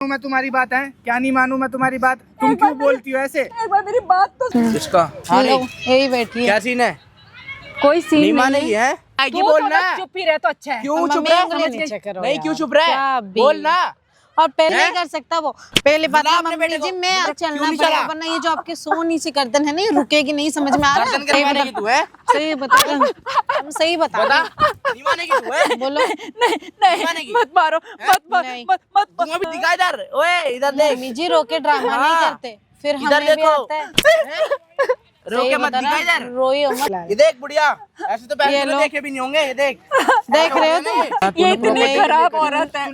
मैं तुम्हारी बात है, क्या नहीं मानूं मैं तुम्हारी बात? तुम क्यों बोलती हो ऐसे? एक बार मेरी बात तो इसका यही बैठी है। क्या सीन है? कोई सीन नहीं मानेगी है? तू बोलना, चुप ही रह तो अच्छा है। क्यों चुप रहा? नहीं क्यों चुप रहा है? बोलना। और पहले नहीं कर सकता वो। पहले बात बुला अपने मम्मी बेटे जी को। मैं क्यों चलना नहीं पड़ेगा चला? वरना ये जो आपके सोनी सी गर्दन है ना ये रुकेगी नहीं। समझ में आ रहा गर्दन के मानेगी तू है? सही बता रहे हैं। हम सही बता रहे हैं। नहीं मानेगी तू है? बोलो नहीं मानेगी? मत मारो, मत नहीं। मत मत तुम अभी दिखा इधर, ओए इधर देख, मम्मी जी रोके ड्रामा नहीं हाँ। करते फिर इधर हमें भी देखो। आता है। रो के सही मत बता दिखा रहा इधर। हूं, रोइयो मत। ये देख बुढ़िया, ऐसे तो ये पहले लो। देखे भी नहीं होंगे। ये देख, देख रहे हो तुम? ये इतनी खराब औरत है।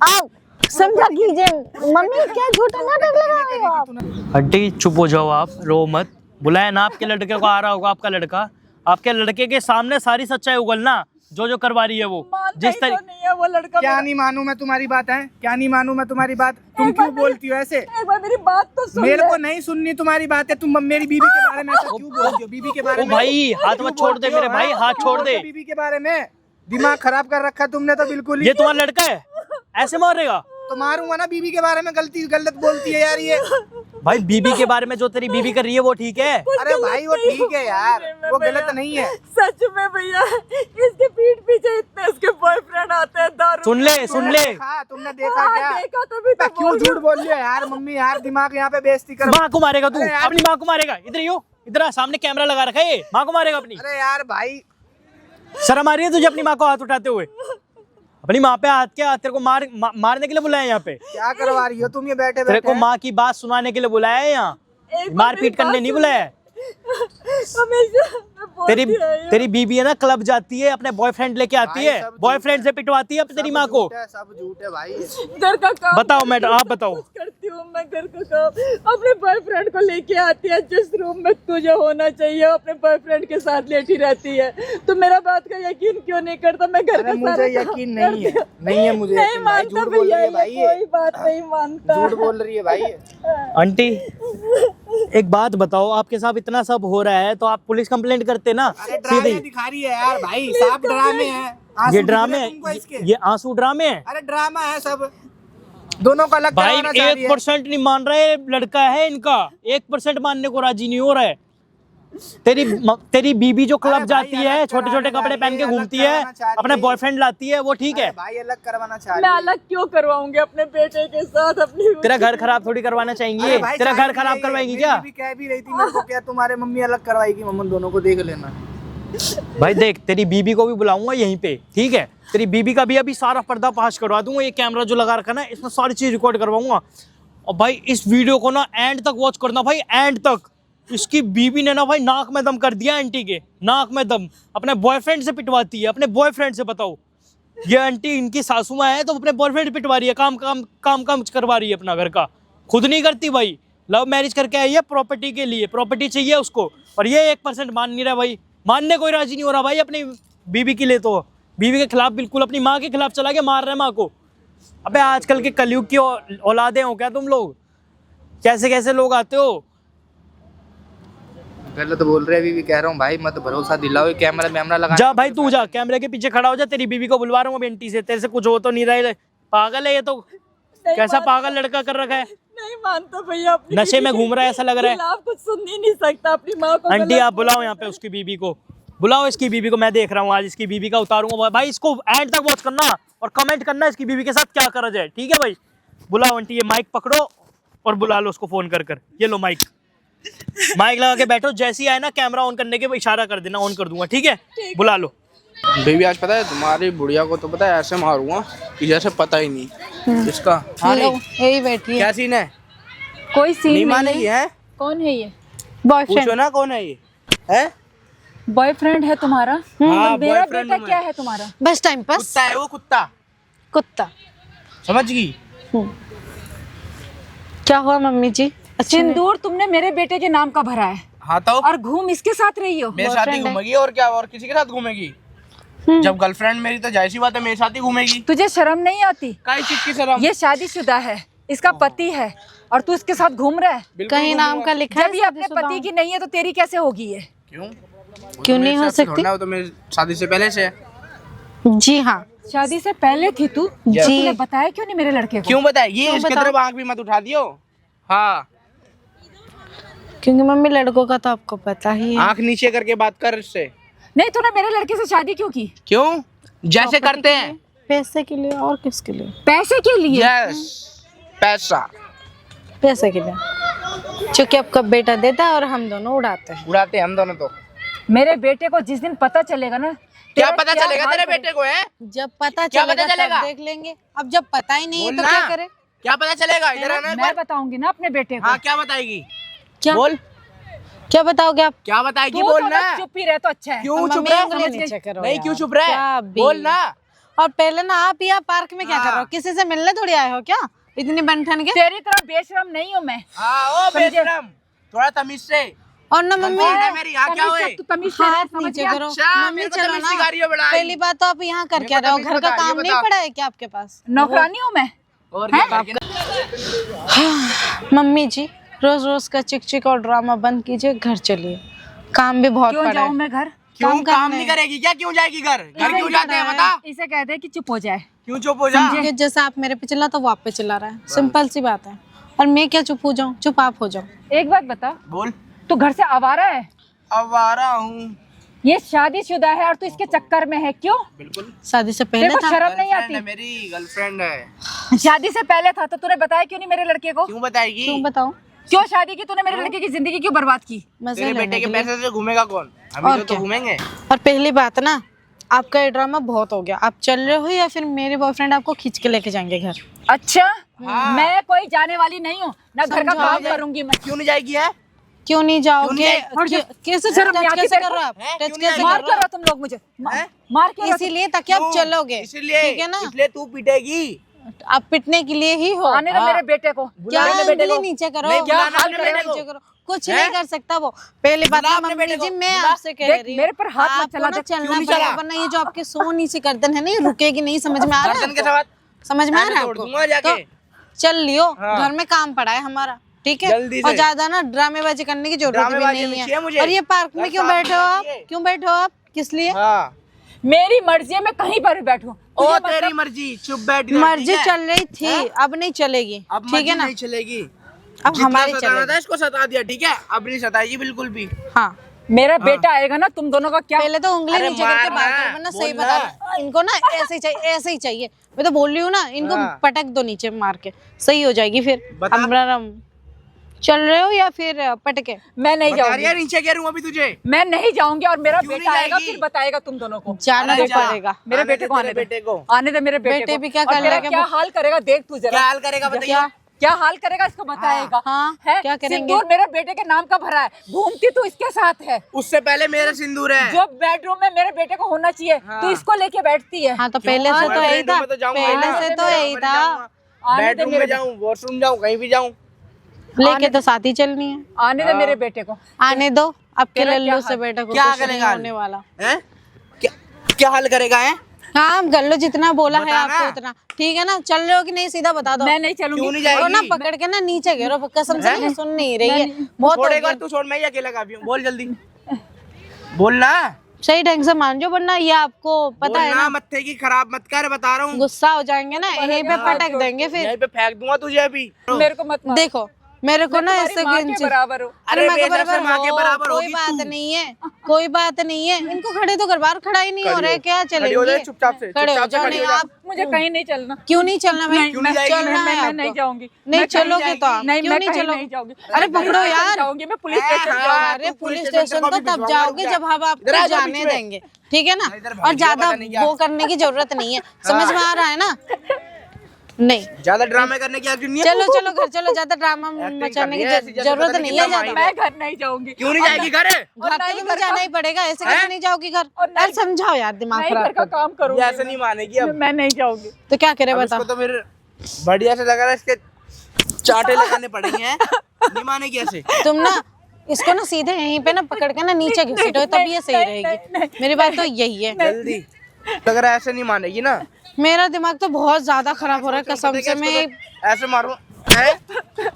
आओ समझा कीजिए मम्मी क्या झूठा नाटक लगा रहे हो आप। आंटी चुप हो जाओ, आप रो मत। बुलाया ना आपके लड़के को, आ रहा होगा आपका लड़का। आपके लड़के के सामने सारी सच्चाई उगलना, जो करवा रही है वो। जिस तो नहीं है वो लड़का। क्या नहीं मानूं मैं तुम्हारी बात है, क्या नहीं मानूं मैं तुम्हारी बात? तुम क्यों बोलती हो ऐसे? एक बार मेरी बात तो सुन मेरे ले। को नहीं सुननी तुम्हारी बातें। तुम मेरी बीबी के बारे में ऐसा क्यों बोलती हो? बीबी के बारे ओ में भाई हाथ क्यों मत छोड़ दे बोलती हो, मेरे भाई, हाँ? हाथ क्यों छोड़ बोलते दे। हो बीबी के बारे में? दिमाग खराब कर रखा तुमने तो बिल्कुल ही। ये तुम्हारा लड़का है, ऐसे मारेगा? तो मारूंगा ना। बीबी के बारे में गलत बोलती है यार ये। भाई बीबी के बारे में जो तेरी बीबी कर रही है वो ठीक है? अरे भाई वो ठीक है यार, वो गलत नहीं है। सच में भैया इसके पीठ पीछे इतने इसके बॉयफ्रेंड आते हैं दारू। सुन ले सुन ले। तुमने देखा हाँ, क्या? देखा तभी तो क्यों बोल रही झूठ बोल रही हो यार? मम्मी यार दिमाग यहाँ पे बेइज्जती कर। माँ को मारेगा तू? अरे यार। अपनी माँ को मारेगा? इधर ही हो, इधर आ, सामने कैमरा लगा रखा है, ये माँ को मारेगा अपनी? अरे यार भाई शर्म आ रही है तुझे अपनी माँ को हाथ उठाते हुए? अपनी माँ पे हाथ क्या, तेरे को मारने के लिए बुलाया यहाँ पे? क्या करवा रही हो तुम ये बैठे तेरे बैठे? को माँ की बात सुनाने के लिए बुलाया है यहाँ, एक बार मारपीट मेरी करने बात नहीं सुन बुलाया है। हमेशा मैं बोलती तेरी रही हूँ। तेरी बीबी है ना, क्लब जाती है, अपने बॉयफ्रेंड लेके आती भाई, है, सब झूठ बॉयफ्रेंड से पिटवाती है तेरी माँ को। सब झूठ है भाई। घर का काम बताओ मैडम, आप बताओ। कुछ करती हूँ मैं, घर का काम अपने बॉयफ्रेंड को लेके आती है। जिस रूम में तुझे होना चाहिए अपने बॉयफ्रेंड के साथ लेटी रहती है। तो मेरा बात का यकीन क्यों नहीं करता? मैं घर का मुझे सारा यकीन काम नहीं है, करती हूँ। नहीं है मुझे नहीं यकीन भाई। मानता झूठ बोल रही भैया, है भाई ये कोई बात नहीं मानता। झूठ बोल रही है भाई ये। आंटी एक बात बताओ, आपके साथ इतना सब हो रहा है तो आप पुलिस कंप्लेंट करते ना अरे ड्रामे सीधे? दिखा रही है यार भाई, साफ ड्रामे हैं। आंसू ये दिख ड्रामे रहे है, तुमको इसके? ये आंसू ड्रामे है अरे ड्रामा है सब, दोनों का अलग भाई। करवाना चाह रही है। 1% नहीं मान रहे, लड़का है इनका, 1% मानने को राजी नहीं हो रहा है। तेरी बीबी जो क्लब अरे भाई, जाती है, अलग छोटे छोटे कराना कपड़े पहन के चाह रही है, घूमती अलग है, करवाना चाह रही अपने है। बॉयफ्रेंड लाती है, वो ठीक है। अरे भाई अलग करवाना चाह मैं रही है। अलग क्यों करवाऊंगी अपने बेटे के साथ? अपनी तेरा घर खराब थोड़ी करवाना अरे चाहेंगे, भाई, तेरा चाहे घर खराब मेरी- करवाएंगी मेरी क्या? बीवी कह भी रही थी मेरे को, क्या तुम्हारे मम्मी अलग करवाएगी? मम्मी दोनों को देख लेना। भाई देख, तेरी बीबी को भी बुलाऊंगा यहीं पे, ठीक है? तेरी बीबी का भी अभी सारा पर्दाफाश करवा दूंगा। ये कैमरा जो लगा रखा ना, इसमें सारी चीज रिकॉर्ड करवाऊंगा। और भाई इस वीडियो को ना एंड तक वॉच करना भाई, एंड तक। इसकी बीबी ने ना भाई नाक में दम कर दिया आंटी के, नाक में दम। अपने बॉयफ्रेंड से पिटवाती है, अपने बॉयफ्रेंड से। बताओ, ये आंटी इनकी सासू माँ है तो अपने बॉयफ्रेंड पिटवा रही है, काम करवा रही है अपना घर का, खुद नहीं करती भाई। लव मैरिज करके आई है प्रॉपर्टी के लिए, प्रॉपर्टी चाहिए उसको, और ये 1% मान नहीं रहा भाई, मानने कोई राजी नहीं हो रहा भाई अपनी बीबी के लिए। तो बीवी के खिलाफ बिल्कुल, अपनी माँ के खिलाफ चला के मार रहे माँ को। अबे आजकल के कलयुग की औलादे हो क्या तुम लोग? कैसे कैसे लोग आते हो? गलत बोल रहे अभी भी कह रहा हूँ भाई, मत भरोसा दिलाओ। कैमरा मैमरा लगा जा भाई, तू जा कैमरे के पीछे खड़ा हो जा। तेरी बीवी को बुलवा रहा हूँ एंटी से, तेरे से कुछ हो तो नहीं रहा। पागल है ये तो, कैसा पागल लड़का कर रखा है? नहीं मानता भैया, अपनी नशे में घूम रहा है ऐसा लग रहा है। खिलाफ कुछ सुन ही नहीं सकता। अपनी माँ को आंटी गलत आप बुलाओ यहाँ पे उसकी बीबी को, बुलाओ इसकी बीबी को। मैं देख रहा हूँ आज इसकी बीबी का उतारूंगा भाई। इसको एंड तक वॉच करना और कमेंट करना इसकी बीबी के साथ क्या करा जाए, ठीक है भाई? बुलाओ आंटी, ये माइक पकड़ो और बुला लो उसको फोन कर। ये लो माइक, माइक लगा के बैठो। जैसे ही आए ना कैमरा ऑन करने के वो इशारा कर देना, ऑन कर दूंगा, ठीक है? बुला लो। बेबी आज पता है तुम्हारी बुढ़िया को तो पता है ऐसे मारूंगा कि जैसे पता ही नहीं। इसका यही बैठी है। क्या सीन है? कोई सीन नहीं मानेगी है? कौन है ये? पूछो ना कौन है ये? है बॉयफ्रेंड है तुम्हारा? हाँ, मेरा boyfriend बेटा हूँ क्या मैं। है तुम्हारा? बस टाइम पास। कुत्ता है वो, कुत्ता, कुत्ता। समझ गई? क्या हुआ मम्मी जी? सिंदूर तुमने मेरे बेटे के नाम का भरा है हाँ तो और घूम इसके साथ रही हो। मेरे साथ ही घूमेगी और क्या, और किसी के साथ घूमेगी? जब गर्लफ्रेंड मेरी तो जाहिर सी बात है मेरे साथ ही घूमेगी। तुझे शर्म नहीं आती? काई चीज की शर्म? ये शादीशुदा है, इसका पति है, और तू इसके साथ घूम रहा है। बिल्कुल कहीं नाम घूमूंगा। का लिखा जब ये अपने पति की नहीं है तो तेरी कैसे होगी ये? क्यों? क्यों नहीं हो सकती? वो तो मेरी शादी से पहले से है। जी हाँ, शादी से पहले थी तू? जी। तूने बताया क्यों नहीं मेरे लड़के को? क्यों बताएगी? इसके तरफ आंख भी मत उठा दियो। हाँ, क्योंकि मम्मी लड़कों का तो आपको पता ही है। आंख नीचे करके बात कर इससे। नहीं, तूने मेरे लड़के से शादी क्यों की? क्यों? जैसे करते हैं। पैसे के लिए और किसके लिए? पैसे के लिए? यस, पैसा। पैसे के लिए, क्योंकि आपका बेटा देता है और हम दोनों उड़ाते हैं। उड़ाते हैं हम दोनों तो। मेरे बेटे को जिस दिन पता चलेगा ना, क्या तेरा पता चलेगा हाल तेरे करेगा? बेटे को है? जब पता क्या पता चलेगा चलेगा? तब देख लेंगे। अब जब पता ही नहीं है तो बोलना। क्या करें? क्या पता चलेगा? इधर आना एक मैं बार। बताऊंगी ना अपने बेटे को। हाँ, क्या बताएगी? क्या बोल, क्या बताओगे आप? क्या बताएगी? तू तो बोलना। बस चुप ही रह तो अच्छा है। क्यों मम्मी चुप रहे? उंगली नीचे करो नहीं, यार। क्यों चुप रहे? क्या भी? बोलना। और पहले ना आप यहाँ पार्क में क्या कर रहे हो? हाँ। किसी से मिलने थोड़ी आए हो क्या इतनी बनठन के? तेरी तरह बेशरम नहीं हूँ मैं। हाँ, ओ बेशरम, थोड़ा तमीज से। और ना मम्मी है मेरी, यहाँ क्या हुए? तू तमीज से रह, हाथ समझ नीचे गया? करो। अच्छा, मम्मी मेरे को चलो तमीज ना। सिखा रही हो बड़ाई। पहली बात तो आप यहाँ कर मेरे क्या को रहे हो? तमीज घर का बता, ये काम नहीं बता। पड़ा है क्या आपके पास? नौकरानी हूँ मैं। और क्या करके ना- मम्मी जी, रोज रोज का चिक चिक और ड्रामा बंद कीजिए, घर चलिए। काम भी बहुत क्यों पड़ा जाऊँ है। मैं घर? क्यों काम काम करने नहीं हैं। करेगी क्या? क्यों जाएगी घर? घर क्यों जाते हैं है। बता? इसे कहते हैं कि चुप हो जाए। क्यों चुप हो जा? क्योंकि जैसे आप मेरे पे चिल्ला तो वो आप पे चिल्ला रहा है। सिंपल सी बात है। और मैं क्या चुप हो जाऊँ? चुप आप हो जाओ। एक बात बता, बोल। तू घर से आवारा है? अब आ रहा हूँ। ये शादीशुदा है और तू इसके चक्कर में है, क्यों? बिल्कुल। शादी से पहले तेरे को था। शर्म नहीं गर्लफ्रेंड है, आती? मेरी गर्लफ्रेंड है। शादी से पहले था तो तूने बताया क्यों नहीं मेरे लड़के को? क्यों बताएगी? क्यों बताओ? क्यों शादी की तूने? मेरे लड़के की जिंदगी क्यों बर्बाद की? मजे तेरे लेने बेटे के के लिए। पैसे से घूमेगा कौन? हम और ही तो क्या? घूमेंगे। और पहली बात ना, आपका ये ड्रामा बहुत हो गया। आप चल रहे हो या फिर मेरे बॉयफ्रेंड आपको खींच के लेके जाएंगे घर? अच्छा, हाँ। मैं कोई जाने वाली नहीं हूँ ना, घर का काम समझाओगे? करूंगी मैं। क्यों नहीं जाएगी है? क्यों नहीं क्यों जाओगे? नहीं जाएगी? कैसे शर्म टच नहीं आती कैसे तेरे कर को? रहे हो आप? हैं? टच क्यों नहीं कैसे आएगी? मार कर क्यों रहे रहे हो तुम लोग मुझे? हैं? मार क्यों हो? रहे हो इसीलिए ताकि आप क्यों? चलोगे। इसलिए ठीक है ना? इसलिए तू पीटेगी। आप पिटने के लिए ही हो। तुम? आने दो मेरे बेटे को। क्या मेरे बेटे उंगली को। नीचे करो? नहीं, क्या बुलाना हाल अपने करो? बेटे को। नीचे करो। कुछ हैं? नहीं कर सकता वो। पहली बात बुला ना अपने मम्मी बेटे जी, को, मैं बुला। आपसे कह देख, रही हूँ, मेरे पर हाथ मत आपको चला ना दे। चलना क्यों नहीं पड़ेगा, चला? वरना ये जो आपकी सोनी सी गर्दन है ना, ये रुकेगी नहीं। समझ में आ रहा है गर्दन के आपको? साथ समझ में आ रहा है तोड़ आपको? दूंगा जाके। तो चल लियो, हाँ। घर में काम पड़ा है हमारा, ठीक है? जल्दी और से। ज्यादा ना ड्रामेबाजी करने की जरूरत भी ड्रामेबाजी नहीं चाहिए है। मुझे। और ये पार्क में घर क्यों साफ बैठे हो होना आप? चाहिए। क्यों बैठे हो आप? किस लिए? हाँ। मेरी मर्जी है, मैं कहीं पर भी बैठूं। ओ तुझे तेरी मतलब- मर्जी, चुप बैठ इधर, मर्जी ठीक है? चल रही थी, हैं? अब नहीं चलेगी, अब ठीक मर्जी है ना? नहीं चलेगी। अब जितना हमारी सताना था चलेगी। इसको सता दिया, ठीक है? अब नहीं सताएगी बिल्कुल भी। हाँ, मेरा बेटा आएगा ना, तुम दोनों का क्या? पहले तो उंगली अरे नीचे करके बात मारना, करो, वरना सही बोलना। बता दो। इनको ना ऐसे ही चाहिए, ऐसे ही चाहिए। मैं तो बोल रही हूँ ना, इनको हाँ। पटक दो नीचे मार के, सही हो जाएगी फिर। बता। हम चल रहे हो या फिर पटके? मैं नहीं बता रही जाऊंगी। है, नीचे गिरूं अभी तुझे। मैं नहीं जाऊंगी और मेरा क्यों बेटा नहीं आएगा, जाएगी? फिर बताएगा तुम दोनों को। जाना अरे तो जा। पड़ेगा। मेरे आने बेटे दे को तेरे आने दे। बेटे को। आने दे मेरे बेटे बेटे को। भी क्या और कर मेरा लेगा क्या वो? हाल करेगा देख तू क्या जरा। हाल करेगा बताइए? क्या हाल करेगा इसको बताएगा। हाँ, है? क्या करेंगे? सिंदूर मेरे बेटे के नाम का भरा है, घूमती तू इसके साथ है। उससे पहले मेरा सिंदूर है। जो बेडरूम में मेरे बेटे को होना चाहिए, हाँ। तू इसको लेके बैठती है। हाँ, तो पहले से तो यही था, पहले से तो यही था। आने दे बेडरूम मेरे में जाऊं, वॉशरूम जाऊं, कहीं भी जाऊं। लेके तो साथ ही चलनी है। आने दे मेरे बेटे को। आने दो, आपके तेरा क्या लल्लू से हाल- बेटा को क्या कुछ नहीं करेगा? होने वाला। हैं? क्या हाल करेगा है? हाँ, गल्लो जितना बोला है बताना। आपको उतना, ठीक है ना? चल रहे हो कि नहीं, सीधा बता दो। मैं नहीं चलूंगी। क्यों नहीं जाएगी? और ना पकड़ के ना नीचे गिरो, कसम से हैं? नहीं सुन नहीं रही है। बहुत हो छोड़ एक गया। बार, तू छोड़, मैं ही अकेला काफी हूँ। बोल जल्दी, बोलना। सही ढंग से मान जाओ, वरना ये आपको पता है बोलना, ना, मत्थे की खराब मत कर, बता रहा हूँ। गुस्सा हो जाएंगे ना, यहीं पे पटक देंगे फिर। यहीं पे फेंक दूंगा तुझे अभी। मेरे को मत मार। देखो, मेरे को ना ऐसे तुम्हारी माँ के बराबर हो। अरे माँ के बेशक से माँ के हो, बराबर कोई होगी बात तू। नहीं है, कोई बात नहीं है। इनको खड़े तो कर, बाहर खड़ा ही नहीं हो रहा है, क्या खड़ी हो जाए चलेंगे? चुपचाप से, खड़े हो चुपचाप से जाओ। खड़ी नहीं, हो जा। आप मुझे कहीं नहीं चलना। क्यों नहीं चलना? मैं क्यों नहीं जाएगी? चलना है मैं नहीं आपको। जाऊंगी। नहीं मैं कहीं चलोगे तो आप नहीं, क्यों मैं नहीं कहीं चलो? नहीं जाऊंगी। अरे पकड़ो मैं यार। जाऊंगी, मैं पुलिस स्टेशन हाँ, जाऊंगी। अरे तू पुलिस पुलिस स्टेशन स्टेशन तो को भी तब भिजवाऊंगा, जाओगे रुक जब जा। हम इधर आ आपको जा जाने बीच में। देंगे, ठीक है ना? इधर भाग और गया, ज्यादा पता नहीं क्या। वो करने की जरूरत नहीं है, समझ में आ रहा है ना? नहीं, ज्यादा ड्रामे करने की आदत नहीं है। चलो चलो घर चलो, ज्यादा ड्रामा Acting मचाने कर की रही है, ऐसी जैसे जरूरत पता नहीं नहीं है कितना ज्यादा। माइंड मैं घर नहीं जाऊंगी। क्यों नहीं जाएगी घर? घर तो तुम्हें जाना ही पड़ेगा, ऐसे कैसे नहीं जाओगी घर? और ना यार ही- समझाओ यार, दिमाग नहीं घर खराब का कर। काम करूंगी। ये ऐसे नहीं मानेगी अब। मैं नहीं जाऊंगी। तो क्या करे अब बता? इसको तो फिर बढ़िया से लग रहा है, इसके चाटे लगाने पड़ेंगे हैं। नहीं मानेगी ऐसे। तुम ना इसको ना सीधे यहीं पे ना पकड़ के ना नीचे घसीटो, तब ये सही रहेगी। मेरी बात तो यही है। जल्दी लग रहा है ऐसे नहीं मानेगी ना। मेरा दिमाग तो बहुत ज्यादा खराब हो रहा है, कसम से। मैं ऐसे मारूं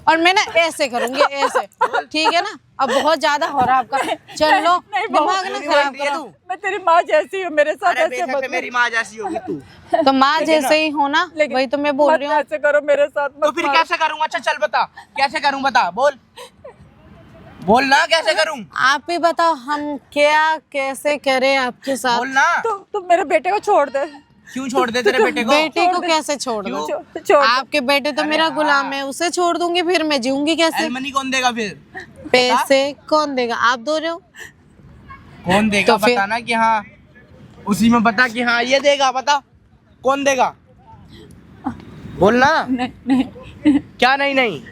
और मैं ना ऐसे करूंगी, ऐसे, ठीक है ना? अब बहुत ज्यादा हो रहा है आपका, चलो दिमाग ना खराब करो। मैं तेरी माँ जैसी हूँ, मेरे साथ अरे ऐसे बेशक मत से मेरी माँ जैसी होगी तू, तो माँ जैसे ही हो ना, वही तो मैं बोल मत रही हूँ। ऐसे करो मेरे साथ, तो मत फिर मारो। कैसे करूँ? अच्छा चल बता, कैसे करूँ बता, बोल ना कैसे करूँ, आप ही बताओ हम क्या कैसे करें आपके साथ? बोल ना। तू मेरे बेटे को छोड़ दे। क्यों छोड़ दे तेरे बेटे को? बेटे को कैसे छोड़ दो? छोड़ दे। आपके बेटे तो मेरा गुलाम है, उसे छोड़ दूंगी फिर मैं जीऊंगी कैसे? एलमनी कौन देगा फिर? पैसे कौन देगा? आप दो रहे हो। कौन देगा तो फिर- बता ना कि हाँ, उसी में बता कि हाँ ये देगा, बता कौन देगा, बोलना। नहीं क्या नहीं नहीं?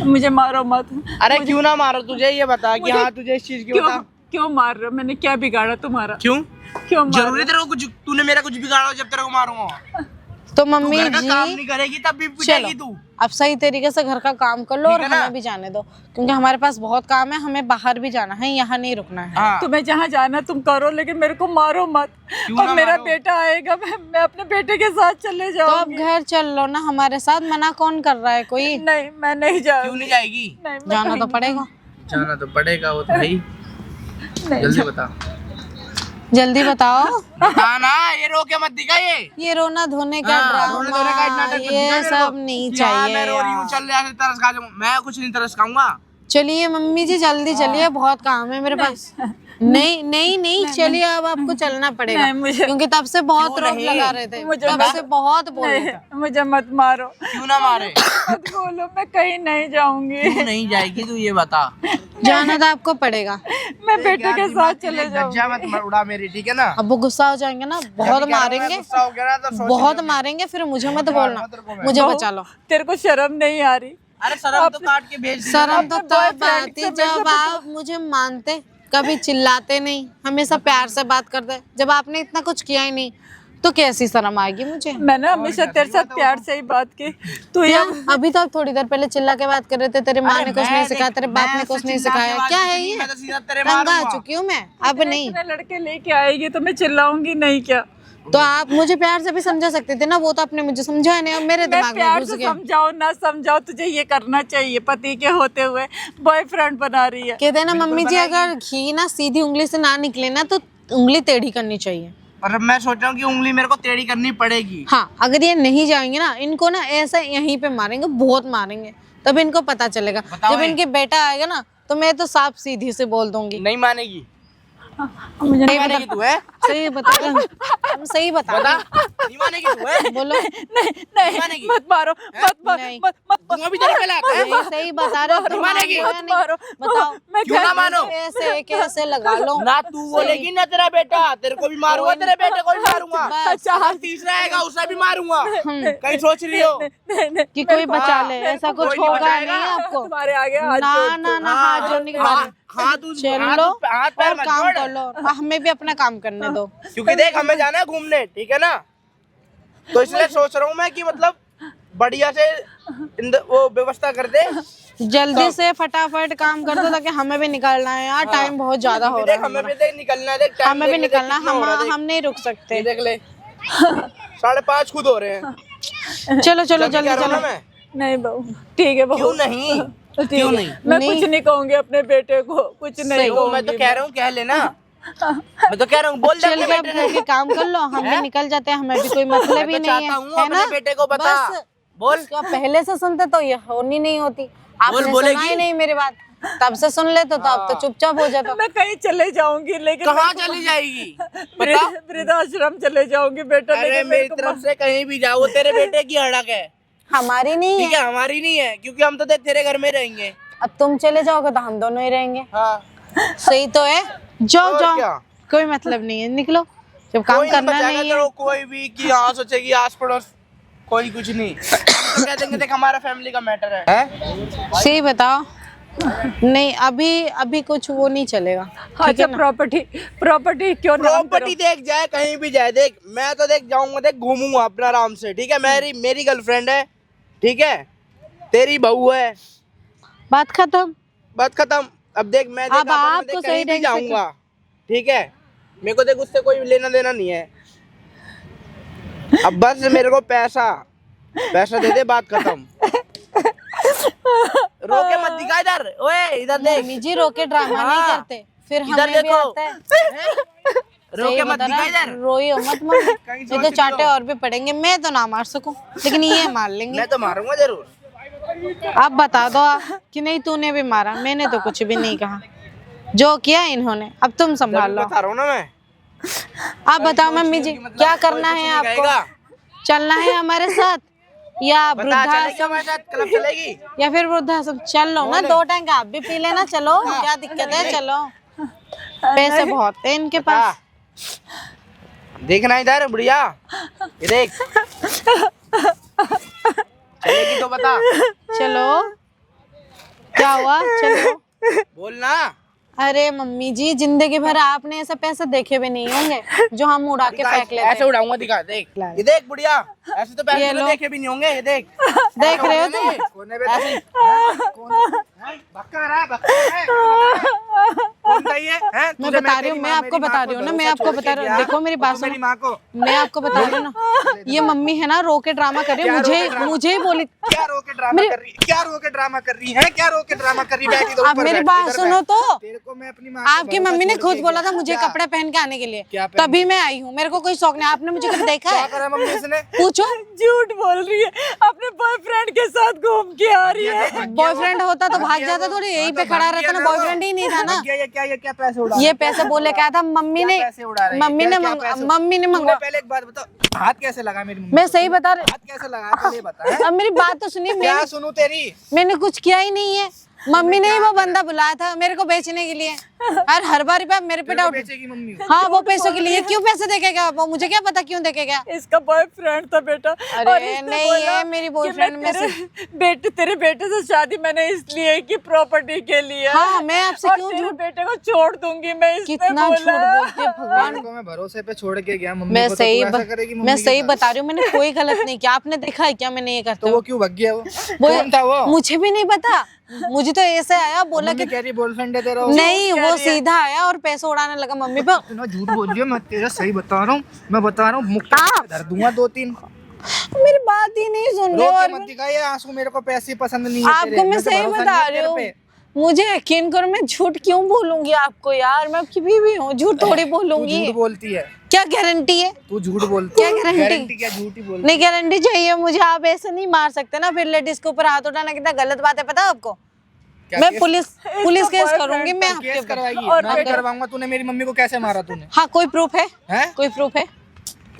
मुझे मारो मत। अरे क्यों ना मारो, तुझे ये बता कि हाँ तुझे इस चीज की क्यों बता। क्यों मार रहे हो? मैंने क्या बिगाड़ा तुम्हारा? क्यों क्यों मार जरूरी तेरे को कुछ, तूने मेरा कुछ बिगाड़ा हो जब तेरे को मारूंगा? तो तू मम्मी घर का काम जी नहीं करेगी तब भी चलो पिटेगी तू। अब सही तरीके से घर का काम कर लो और ठीक है ना? हमें भी जाने दो, क्योंकि हमारे पास बहुत काम है, हमें बाहर भी जाना है, यहाँ नहीं रुकना है। हाँ तुम्हें जहाँ जाना है तुम करो, लेकिन मेरे को मारो मत। क्यों और ना मेरा मारो? बेटा आएगा, मैं अपने बेटे के साथ चले तो अब जाऊंगी। घर चल लो ना हमारे साथ, मना कौन कर रहा है कोई? नहीं मैं नहीं क्यों जाऊंगी। नहीं जाएगी? नहीं, मैं जाना तो कहीं- पड़ेगा, जाना तो पड़ेगा, वो तो भाई। नहीं, जल्दी बता, जल्दी बताओ। बता ना, ये रो के मत दिखा ये रोना धोने का हाँ, रोने धोने का नाटक ड्रामा, मत दिखा ये मेरे को। सब नहीं कि हाँ, चाहिए मैं रो रही हूँ, यार। चल ऐसे तरस खा जाऊँ। मैं कुछ नहीं तरस खाऊंगा। चलिए मम्मी जी जल्दी चलिए, बहुत काम है मेरे पास। नहीं नहीं नहीं चलिए, अब आपको चलना पड़ेगा, नहीं, मुझे- क्योंकि तब से बहुत क्यों रोक नहीं? लगा रहे थे, मुझे तब मत- से बहुत बोल रहे थे। नहीं, मुझे मत मारो, क्यों ना मारे? मत बोलो, मैं कहीं नहीं जाऊंगी। क्यों नहीं जाएगी तू ये बता। जाना तो आपको पड़ेगा। मैं बेटे के साथ चले गज्जा जाऊंगी। मत उड़ा मेरी, ठीक है ना? अब वो गुस्सा हो जाएंगे ना, बहुत मारेंगे, गुस्सा हो गया ना तो सोच बहुत लियो। मारेंगे, फिर मुझे मत बोलना, मुझे बहू, बचा लो। तेरे को शर्म नहीं आ रही? अरे शर्म तो काट के भेज दी। शर्म तो अपने तब boyfriend आती से जब आप मुझे मानते, कभी चिल्लाते नहीं, हमेशा प्यार से बात करते। जब आपने इतना कुछ किया ही नहीं तो कैसी शर्म आएगी मुझे? मैंने हमेशा तेरे साथ प्यार से ही बात की। तू क्या? ये अभी तो आप थोड़ी देर पहले चिल्ला के बात कर रहे थे, तेरे माँ अरे ने कुछ मैं नहीं सिखाया, देख- तेरे बाप मैं ने कुछ उससे नहीं चिल्ला के सिखाया, बात क्या की है नहीं, ये? मैं तो सीधा तेरे तंग आ मारूंगा। चुकी हूँ मैं, अब नहीं। इतने लड़के लेके आएगी तो मैं चिल्लाऊंगी नहीं क्या? तो आप मुझे प्यार से भी समझा सकते थे ना, वो तो आपने मुझे समझाया नहीं, अब मेरे मैं दिमाग में प्यार घुस से गया। समझाओ ना समझाओ, तुझे ये करना चाहिए। पति के होते हुए बॉयफ्रेंड बना रही है। कहते हैं ना मम्मी जी, अगर घी ना सीधी उंगली से ना निकले ना तो उंगली टेढ़ी करनी चाहिए। और अब मैं सोच रहा हूँ कि उंगली मेरे को टेढ़ी करनी पड़ेगी। हाँ, अगर ये नहीं जाएंगे ना, इनको ना ऐसा यहीं पे मारेंगे, बहुत मारेंगे, तब इनको पता चलेगा। बताओ जब ये। इनके बेटा आएगा ना तो मैं तो साफ सीधी से बोल दूंगी। नहीं मानेगी, मुझे नहीं मानेगी तू है? सही बता रहे हैं। हम सही बता रहे हैं। नहीं मानेगी तू है? बोलो। नहीं मानेगी? मत मारो, मत मत नहीं। मत मत दूंगा भी तेरे पे लात, है? नहीं, सही बता रहे हो, तुम मानेगी? मानो या नहीं? मारो। बताओ। मैं क्यों ना मानो? ऐसे कैसे लगा लो? ना तू बोलेगी ना तेरा बेटा, तेरे को भी मारूंगा, तेरे बेटे को भी मारूंगा। बस। अच्छा हाँ, तीसरा आएगा उसे भी मारूंगा। कहीं सोच रही हो? नहीं, कि कोई बचा ले, मेरे ऐसा को कुछ कोई नहीं होगा बचाएगा। नहीं आपको। तुम्हारे आगे हाथ ना जोड़ ना ना, हाथ जोड़ने के बाद हाँ तू चलो हाथ पैर और मत काम जोड़। कर लो, हमें भी अपना काम करने दो। क्योंकि देख हमें जाना है घूमने, ठीक है ना? तो इसलिए सोच रहा हूँ मैं कि मतलब बढ़िया से वो व्यवस्था कर दे। जल्दी से फटाफट काम कर दो ताकि हमें भी निकलना है यार, टाइम बहुत ज्यादा हो रहा देख है हमें भी हमारा। देख निकलना है, देख टाइम हमें भी देख ले, देख निकलना, कितना हो रहा है, हम नहीं रुक देख। सकते। ये देख ले 5:30 खुद हो रहे हैं। चलो चलो जल्दी जल्दी कह रहा हूँ ना चलो। मैं। नहीं बहू, ठीक है बहू। क्यों नहीं? ठीक क्यों है। नहीं? मैं नहीं। कुछ नहीं कहूंगी अपने बेटे को, कुछ नहीं वो मैं तो कहूंगी। कह रहा हूँ, कह लेना। मैं तो कह रहा हूँ, बोल दे चल अपने के आप बेटे घर के काम कर लो, हम भी निकल जाते हैं, हमें भी कोई मतलब ही मैं तो नहीं चाहता हूँ है, है अपने ना? बेटे को बता। बस बोल। क्या पहले से सुनते तो ये होनी नहीं होती, आपने सुना बोलेगी? ही नहीं मेरी बात, तब से सुन ले तो अब तो चुपचाप हो जाता। मैं कहीं चले जाऊंगी, लेकिन कहाँ चली जाएगी? बता। वृद्धाश्रम चले जाऊंगी बेटा। अरे लेकिन मेरी मेरे को तरफ से कहीं भी जाओ, तेरे बेटे की हड़क है, हमारी नहीं ठीक है। है? हमारी नहीं है, क्योंकि हम तो देख तेरे घर में रहेंगे। अब तुम चले जाओगे तो हम दोनों ही रहेंगे। हाँ सही तो है, जाओ और जाओ, क्या? कोई मतलब नहीं है, निकलो, जब काम कोई नहीं करना बचाएगा नहीं तेरे है। को, कोई भी कि हाँ सोचेगी आस पड़ोस, कोई कुछ नहीं। हम तो कह देंगे देख हमारा फैमिली का मैटर है? सही बताओ। नहीं अभी कुछ वो नहीं चलेगा। अच्छा प्रॉपर्टी क्यों नाम प्रॉपर्टी देख जाए, कहीं भी जाए, देख मैं तो देख जाऊंगा, देख घूमूंगा अपना आराम से, ठीक है? मेरी गर्लफ्रेंड है, ठीक है? तेरी बहू है, बात खत्म। बात खत्म। अब देख मैं देख अब आपस में आप देख तो कहीं सही भी ढंग से जाऊंगा, ठीक है? मेरे को देख उससे कोई लेना देना नहीं है। अब बस मेरे को पैसा दे दे, बात खत्म। ओए इधर देख, मम्मी जी रोके ड्रामा नहीं हाँ। करते, फिर इधर हमें भी देखो। आता है। रोके सही मत बता दिखा रहा, इधर। रोइयो मत मम्मी, ये तो चांटे और भी पड़ेंगे। मैं तो ना मार सकूं, लेकिन ये मार लेंगे। मैं तो मारूंगा जरूर। आप बता दो कि नहीं तूने भी मारा, मैंने तो कुछ भी नहीं कहा, जो किया इन्होंने। अब तुम संभाल लो। बता रहा हूँ ना मैं। आप बताओ मम्मी जी क्या करना है आपको? चलना है हमारे साथ या बता, चलेगी वृद्धाश्रम हमारे साथ? क्लब चलेगी? या फिर वृद्धाश्रम? चल लो ना, 2 टैंक आप भी पी लेना। चलो, क्या दिक्कत है? चलो, पैसे बहुत है इनके पास। देखना इधर बुढ़िया, ये देख। चलेगी तो बता। चलो, क्या हुआ? चलो। बोलना। अरे मम्मी जी, जिंदगी भर आपने ऐसे पैसे देखे भी नहीं होंगे जो हम उड़ा के फेंक लेते ऐसे हैं। उड़ाऊंगा, दिखा देख। ये देख बुढ़िया, ऐसे तो पैसे ये लो। देखे भी नहीं होंगे। ये देख, देख रहे हो तुम? कोने पे ऐसे बक्का रहा है, बक्का है। कौन था ये? हैं? मैं तुझे बता रही हूँ, तेरी मैं माँ, आपको मेरी बता माँ रही हूँ ना, को मैं भरोसा आपको छोड़ बता के रही गया। हूँ। देखो मेरी बात तू मेरी सुनो, माँ को मैं आपको बता रही हूँ ना, ये मम्मी है ना, रो के ड्रामा कर रही है। क्या रो के ड्रामा? मुझे ही बोली। क्या रो के ड्रामा कर रही? क्या रो के ड्रामा कर रही है? क्या रो के ड्रामा कर रही? बैठ इधर आप ऊपर मेरी बैठ, बात इधर सुनो बैठ। तो। तेरे को मैं अपनी माँ को आपकी भरोसा मम्मी ने छोड़ खुद के बोला गया। था मुझे क्या? कपड़े पहन के आने के लिए, क्या पहन तभी मैं आई हूँ। मेरे को कोई शौक नहीं। आपने मुझे कभी देखा क्या है? करा मम्मी इसने? पूछो। झूठ बोल रही है, अपने बॉयफ्रेंड के साथ घूम के आ रही है। बॉयफ्रेंड होता तो भाग जाता थोड़ी, यहीं पे खड़ा रहता ना। बॉयफ्रेंड ही नहीं था ना। ये क्या पैसे उड़ा? ये पैसे बोले क्या था? मम्मी ने मम्मी ने मंगवा। पहले एक बात बता, हाथ कैसे लगा मेरी मम्मी? मैं सही बता रही। हाथ कैसे लगा पहले ये बता। हैं? अब मेरी बात तो सुनिए। क्या सुनूं तेरी? मैंने कुछ किया ही नहीं है। मम्मी ने ही वो बंदा बुलाया था मेरे को बेचने के लिए। हर बारी पे मेरे पे डाउट। बेचेगी मम्मी? हाँ, वो पैसों के लिए। क्यों पैसे देखेगा वो? मुझे क्या पता क्यों देखेगा। इसका बॉयफ्रेंड था बेटा। अरे और इसने नहीं बोला है मेरी कि बॉयफ्रेंड मैं तेरे बेटे से शादी मैंने इसलिए की प्रॉपर्टी के लिए। हाँ, मैं आपसे और क्यों तेरे झूठ? बेटे को छोड़ दूंगी मैं, इसने कितना झूठ बोला। बोलते हैं भगवान। को मैं भरोसे पे छोड़ के गया मम्मी मैं को, तो सही तू ऐसा करेगी मम्मी मैं के सही साथ? बता रही हूँ, मैंने कोई गलत नहीं किया। आपने देखा है क्या मैंने ये करते तो वो क्यों भाग गया? वो कौन था वो? मुझे भी नहीं पता। मुझे तो ऐसे आया, बोला कि मम्मी कह रही बॉयफ्रेंड है तेरा। नहीं, वो सीधा आया और पैसे उड़ाने लगा मम्मी पे। इतना झूठ बोल रही है, मैं तेरा सही बता रहा हूँ। मैं बता रहा हूँ, मुक्का धर दूंगा 2-3। मेरी बात ही नहीं सुन रहे रो हो। के और मत दिखा ये आंसू, मेरे को पैसे पसंद नहीं है तेरे। आपको मैं तो सही भरोसा बता नहीं है रही तेरे हूँ। पे। मुझे यकीन करो, मैं झूठ क्यों बोलूंगी आपको यार? मैं आपकी बीवी हूँ, झूठ थोड़ी तू बोलूंगी। झूठ बोलती है, क्या गारंटी है? तू झूठ बोलती क्या है। गारंटी? गारंटी क्या? झूठ ही बोलती नहीं, गारंटी चाहिए मुझे। आप ऐसे नहीं मार सकते ना। फिर लेडीज के ऊपर हाथ उठाना कितना गलत बात है, पता है आपको? क्या मैं केस- पुलिस केस करूंगी मैं है? आपके केस ऊपर। करवाएगी? और मैं भी करवाऊंगा। तूने मेरी मम्मी को कैसे मारा तूने? हाँ, कोई प्रूफ है? हैं? कोई प्रूफ है?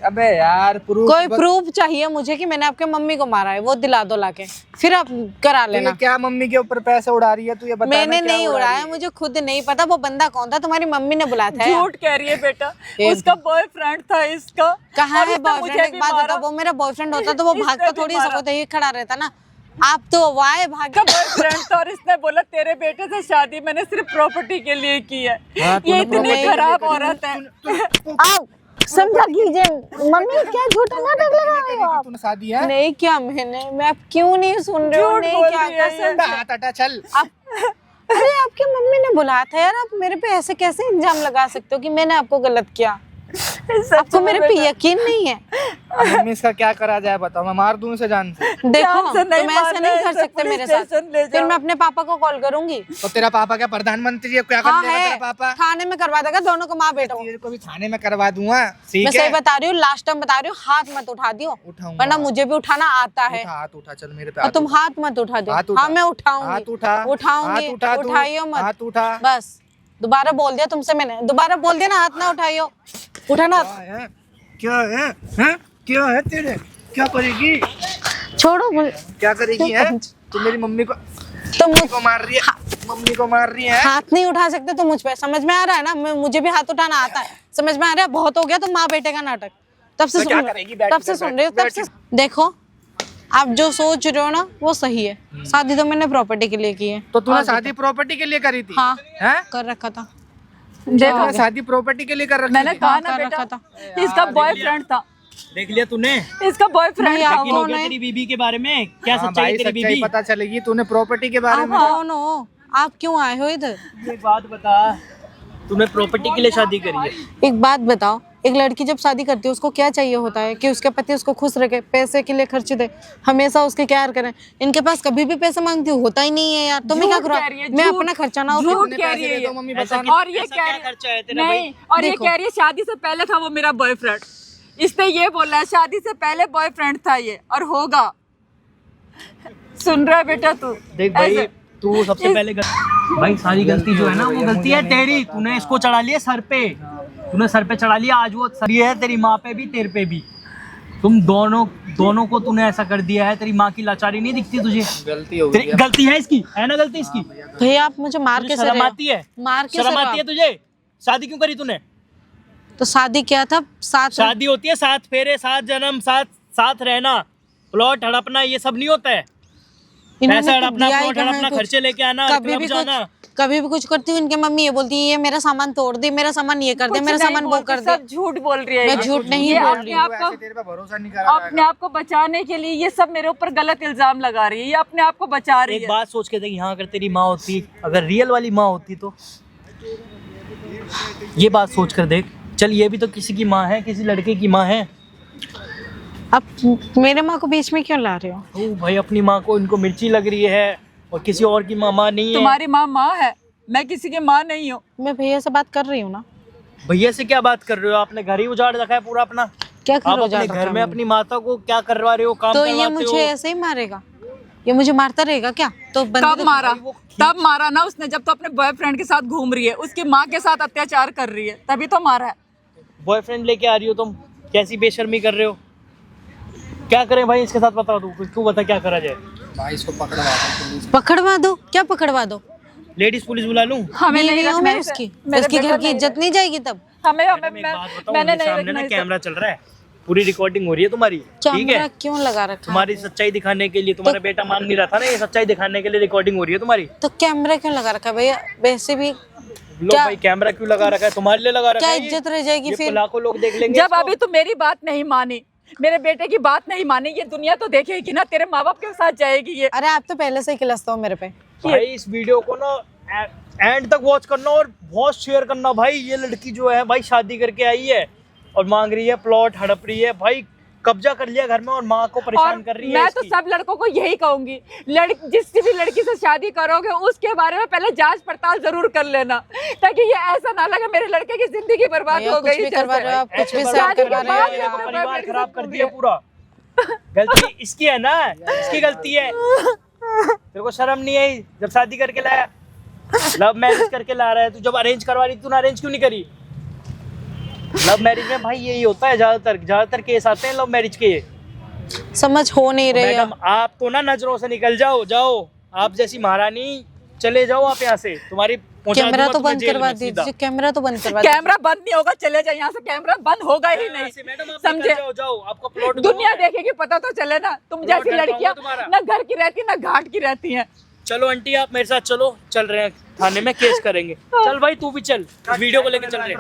अबे यार प्रूफ कोई प्रूफ चाहिए मुझे कि मैंने आपके मम्मी को मारा है, वो दिला दो लाके, फिर आप करा लेना। क्या मम्मी के ऊपर पैसे उड़ा रही है तू? ये बता। मैंने नहीं उड़ाया, मुझे खुद नहीं पता वो बंदा कौन था। तुम्हारी मम्मी ने बुलाया था। झूठ कह रही है बेटा, उसका बॉयफ्रेंड था इसका। कहाँ और है इसने बॉयफ्रेंड? मुझे एक भी बात मारा। बताओ, वो मेरा बॉयफ्रेंड होता तो वो इसने भागता भी थोड़ी मारा। सकता, ये खड़ा रहता ना। आप तो वाए भाग। का बॉयफ्रेंड था और इसने बोला तेरे बेटे से शादी मैंने सिर्फ प्रॉपर्टी के लिए की है। हाँ, तूने ये इतनी property खराब के लिए औरत है। आप समझा कीजिए मम्मी, क्या झूठा नाटक लगा रहे हो आप? तूने शादी है? नहीं किया मैंने। मैं आप क्यों नहीं सुन रहे हो? झूठ नहीं बोल क्या रही है कसम से। हाथ हटा चल। अरे आपकी मम्मी ने बुलाया था यार। आप मेरे पे ऐसे कैसे इल्जाम लगा सकते हो कि मैंने आपको गलत किया? आपको मेरे पे यकीन नहीं है? मम्मी इसका क्या करा जाए बताओ? मैं मार दूं इसे जान से? देखो, से नहीं तुम ऐसे मारना नहीं है, कर इसे सकते मेरे पुलिस साथ। स्टेशन ले फिर जाओ। मैं अपने पापा को कॉल करूंगी। तो तेरा पापा क्या प्रधानमंत्री है? क्या कर हाँ देगा है, तेरा पापा? थाने में करवा देगा दोनों को, माँ बेटो। तेरे को भी थाने में करवा दूंगा। मैं ठीक सही है, बता रही हूँ, लास्ट टाइम बता रही हूँ, हाथ मत उठा दियो, उठाऊंगा। वरना मुझे भी उठाना आता है। उठा, हाथ उठा, चल मेरे पे और हाथ तुम उठा। हाथ मत उठा दो। हाथ उठा। हाँ, मैं उठाऊंगी। हाथ उठा, उठाऊंगी। हाथ उठा तू। उठाइयो मत। हाथ उठा। बस दोबारा बोल दिया तुमसे मैंने, दोबारा बोल दिया ना, हाथ ना उठाइयो। उठाना। क्या है? हैं? क्या है तेरे? क्या करेगी? छोड़ो मुझे। क्या करेगी है? तू मेरी मम्मी को तुम को मार रही है। मम्मी को मार रही है। हाथ नहीं उठा सकते तो मुझ पे। समझ में आ रहा है ना? मुझे भी हाथ उठाना आता है। समझ में आ रहा है? बहुत हो गया तुम माँ बेटे का नाटक। तब से तो क्या सुन करेगी? बैठ तब से इधर, सुन रही हो। तब बैठ से देखो, आप जो सोच रहे हो ना वो सही है। शादी तो मैंने प्रॉपर्टी के लिए की है। तो तूने शादी प्रॉपर्टी के लिए करी थी? हाँ, हैं? कर रखा था। देखो शादी प्रॉपर्टी के लिए कर रखी मैंने थी। कहा ना कर बेटा, रखा इसका बॉयफ्रेंड था। देख लिया तूने? इसका बॉयफ्रेंड भाई, था आप यकीन हो कौन गया है? तेरी बीबी के बारे में? क्या हाँ सच्चाई भाई, है तेरी सच्चाई बीबी? पता चलेगी। तूने प्रॉपर्टी के बारे आप में कौन हो? आप क्यों आए हो इधर? एक बात बता, तूने प्रॉपर्टी के लिए शादी करी है? एक बात बताओ, एक लड़की जब शादी करती है उसको क्या चाहिए होता है कि उसके पति उसको खुश रखे, पैसे के लिए खर्च दे, हमेशा उसके केयर करें। इनके पास कभी भी पैसे मांगती हूँ, होता ही नहीं है यार। तो मैं क्या झूठ करूँ, कह रही है, मैं झूठ। अपना खर्चा ना झूठ उठाऊं? कह रही है ये। मम्मी ऐसा बताना। और ये ऐसा कह क्या रही खर्चा है तेरा नहीं, भाई? और ये देखो। कह रही है शादी से पहले था वो मेरा बॉयफ्रेंड। इसने ये बोला है शादी से पहले बॉयफ्रेंड था ये, और होगा। सुन रहा है बेटा तू? देख भाई, ऐसे- तू सबसे पहले भाई सारी गलती जो है ना वो गलती है तेरी। तूने इसको चढ़ा लिया सर पे, तूने सर पे चढ़ा लिया। आज वो सर ये है तेरी माँ पे भी तेरे पे भी। तुम दोनों को तूने ऐसा कर दिया है। तेरी माँ की लाचारी नहीं दिखती तुझे? गलती हो तेरी गलती है इसकी, है ना गलती इसकी? भैया आप मुझे मार तुझे के शर्म आती है? मार के शर्म आती है तुझे? शादी क्यों करी तूने? तो शादी किया था साथ। शादी होती है 7 फेरे, 7 जन्म, साथ रहना, प्लॉट हड़पना, ये सब नहीं होता है। इन्होंने पैसा तो हड़पना, दिया ही प्लॉट कहाँ हड़पना, कुछ। खर्चे लेके आना, क्लब जाना। कभी भी कुछ करती हूँ इनके मम्मी ये बोलती है ये मेरा सामान तोड़ दे, मेरा सामान ये कर दे, कुछ मेरा नहीं सामान वो बोलती, कर दे। सब झूठ बोल रही है मैं ये। झूठ नहीं ये बोल अपने रही हूँ। आप को ऐसे तेरे पे भरोसा नहीं करा अपने आप को बचाने के लिए ये सब मेरे ऊपर गलत इल्जाम लगा रही है। ये अपने आप को बचा रही एक है। बात सोच के देख, यहाँ अगर तेरी माँ होती, अगर रियल वाली माँ होती तो ये बात सोच कर देख। चल ये भी तो किसी की माँ है, किसी लड़के की माँ है। अब मेरे माँ को बीच में क्यों ला रहे हो? ओ भाई, अपनी माँ को इनको मिर्ची लग रही है और किसी और की माँ नहीं है। तुम्हारी माँ माँ है, मैं किसी की माँ नहीं हूँ। मैं भैया से बात कर रही हूँ ना। भैया से क्या बात कर रहे हो? आपने घर ही उजाड़ रखा है पूरा अपना। क्या आप करो अपने घर में अपनी माता को क्या करवा रहे हो, काम तो ये करवाते मुझे हो। ऐसे ही मारेगा, ये मुझे मारता रहेगा क्या? तो कब मारा? तब मारा ना उसने जब तो अपने बॉयफ्रेंड के साथ घूम रही है, उसकी माँ के साथ अत्याचार कर रही है, तभी तो मारा है। बॉयफ्रेंड लेके आ रही हो तुम, कैसी बेशर्मी कर रहे हो? क्या करें भाई इसके साथ? बता दो, तू बता क्या करा जाए? भाई इसको पकड़वा दो पुलिस। पकड़वा दो? क्या पकड़वा दो? लेडीज पुलिस बुला लूं? हमें बीवी नहीं हूँ रखना मैं इसे। उसकी, मेरे उसकी बेटे घर की नहीं इज्जत नहीं जाएगी तब। हमें मैडम, एक बात बताऊं, मैंने मेरे नहीं सामने रखना ना इसे। कैमरा चल रहा है, पूरी रिकॉर्डिंग हो रही है तुम्हारी, ठीक कैमरा है? क्यों लगा रखा है? तुम्हारी सच्चाई दिखाने के लिए, तुम्हारा बेटा मान नहीं रहा था ना, ये सच्चाई दिखाने के लिए रिकॉर्डिंग हो रही है तुम्हारी। तो कैमरा क्यों लगा रखा है भैया? वैसे भी लो भाई, कैमरा क्यों लगा रखा है? तुम्हारे लिए लगा रखा क्या है। इज्जत रह जाएगी ये फिर? लाखों लोग देख लेंगे जब इसको। अभी तू मेरी बात नहीं मानी, मेरे बेटे की बात नहीं मानी, ये दुनिया तो देखेगी ना, तेरे माँ बाप के साथ जाएगी ये। अरे आप तो पहले से ही किलसते हो मेरे पे। भाई इस वीडियो को ना एंड तक वॉच करना और बहुत शेयर करना भाई। ये लड़की जो है भाई शादी करके आई है और मांग रही है प्लॉट, हड़प रही है भाई, कब्जा कर लिया घर में और माँ को और परेशान कर रही है मैं तो इसकी। सब लड़कों को यही कहूंगी, जिस भी लड़की से शादी करोगे उसके बारे में पहले जांच पड़ताल जरूर कर लेना, ताकि ये ऐसा ना लगे मेरे लड़के की जिंदगी बर्बाद भैया, हो कुछ गई भी करवा रहे हो आप, कुछ भी ऐसे सेट शादी करवा के रहे बाद हो ये यहाँ अपने परिवार boyfriend के खराब साथ कर घूम दिया रही है। पूरा। गलती इसकी है ना, इसकी गलती है। तेरे को शर्म नहीं आई जब शादी करके लाया? लव मैरिज करके ला रहा है तू। जब अरेंज करवा रही तूने अरेंज क्यों नहीं करी? लव मैरिज में भाई यही होता है, ज्यादातर केस आते हैं लव मैरिज के। समझ हो नहीं रही है। मैडम आप तो ना नजरों से निकल जाओ। आप जैसी महारानी चले जाओ आप यहाँ से। तुम्हारी पहुंचा कैमरा दूंगा तो तुम्हें बंद जेल करवा में सीधा। दीजिए, कैमरा तो बंद करवा दीजिए। कैमरा बंद नहीं होगा, चले जाए यहाँ से, कैमरा बंद होगा ही यहाँ नहीं। से मैडम आप समझे? निकल जाओ, आपका प्लॉट दुनिया देखेगी, पता तो चले ना। तुम प्लॉट जैसी हड़पाऊंगा लड़कियां तुम्हारा। ना घर की रहती ना घाट की रहती हैं। चलो आंटी आप मेरे साथ चलो, चल रहे हैं थाने में केस करेंगे। चल भाई तू भी चल, वीडियो को लेके चल रहे हैं।